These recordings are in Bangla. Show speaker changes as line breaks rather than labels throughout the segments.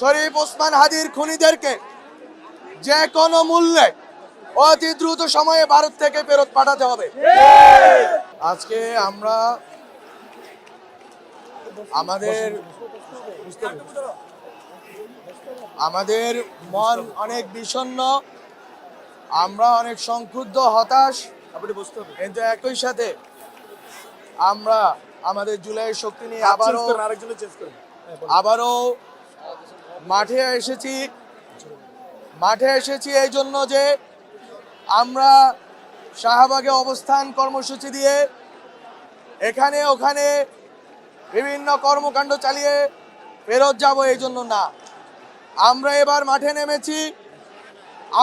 শরীফ ওসমান হাদির খুনিদেরকে যে কোনো মূল্যে অতি দ্রুত সময়ে ভারত থেকে ফেরত পাঠাতে হবে। আজকে আমরা আমাদের মন অনেক বিষণ্ণ, আমরা অনেক সংক্ষুব্ধ, হতাশ, কিন্তু একই সাথে আমরা আমাদের জুলাইয়ের শক্তি নিয়ে আবারও মাঠে এসেছি এই জন্য যে আমরা শাহবাগে অবস্থান কর্মসূচি দিয়ে এখানে ওখানে বিভিন্ন কর্মকাণ্ড চালিয়ে ফেরত যাব এই জন্য না। আমরা এবার মাঠে নেমেছি,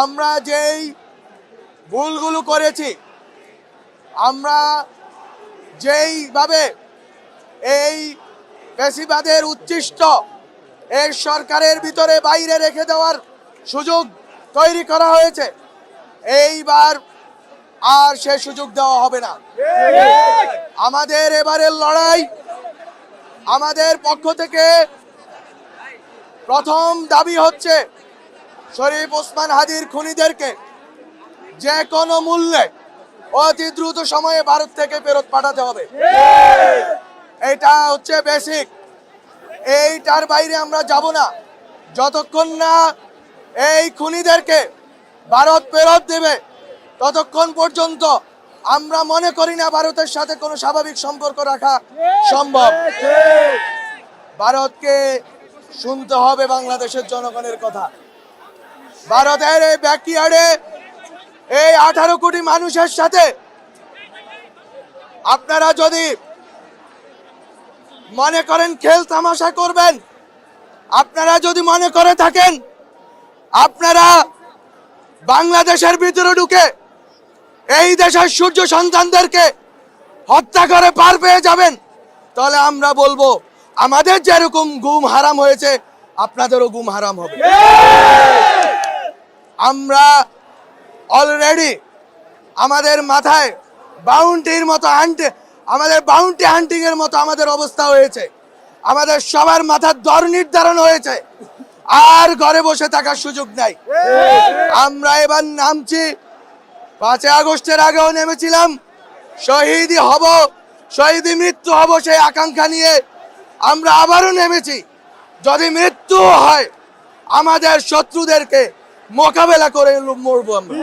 আমরা যেই ভুলগুলো করেছি, আমরা যেইভাবে এই ফ্যাসিবাদের উচ্ছিষ্ট এই সরকারের ভিতরে বাইরে রেখে দেওয়ার সুযোগ তৈরি করা হয়েছে, এইবার আর সে সুযোগ দেওয়া হবে না। আমাদের এবারের লড়াই, আমাদের পক্ষ থেকে প্রথম দাবি হচ্ছে শরীফ ওসমান হাদির খুনিদেরকে যে কোনো মূল্যে অতি দ্রুত সময়ে ভারত থেকে ফেরত পাঠাতে হবে। এটা হচ্ছে বেসিক, এইটার বাইরে আমরা যাব না। যতক্ষণ না এই খুনিদেরকে ভারত ফেরত দেবে ততক্ষণ পর্যন্ত আমরা মনে করি না ভারতের সাথে কোনো স্বাভাবিক সম্পর্ক রাখা সম্ভব। ভারতকে শুনতে হবে বাংলাদেশের জনগণের কথা। ভারতের এই ব্যাকইয়ার্ডে এই 18 কোটি মানুষের সাথে আপনারা যদি মনে করেন খেল তামাশা করবেন, আপনারা যদি মনে করে থাকেন আপনারা বাংলাদেশের ভিতরে ঢুকে এই দেশের সূর্য সন্তানদেরকে হত্যা করে পার পেয়ে যাবেন, তাহলে আমরা বলবো আমাদের যেরকম গুম হারাম হয়েছে আপনাদেরও গুম হারাম হবে। আমরা অলরেডি আমাদের মাথায় বাউন্টির মতো বাউন্টি হান্টিং এর মতো আমাদের অবস্থা হয়েছে। আমাদের সবার মাথার দর নির্ধারণ হয়েছে, আর ঘরে বসে থাকার সুযোগ নাই। আমরা এবার নামছি, 5 আগস্টের আগেও নেমেছিলাম, শহীদি মৃত্যু হব সেই আকাঙ্ক্ষা নিয়ে আমরা আবারও নেমেছি। যদি মৃত্যু হয় আমাদের শত্রুদেরকে মোকাবেলা করে মরবো আমরা।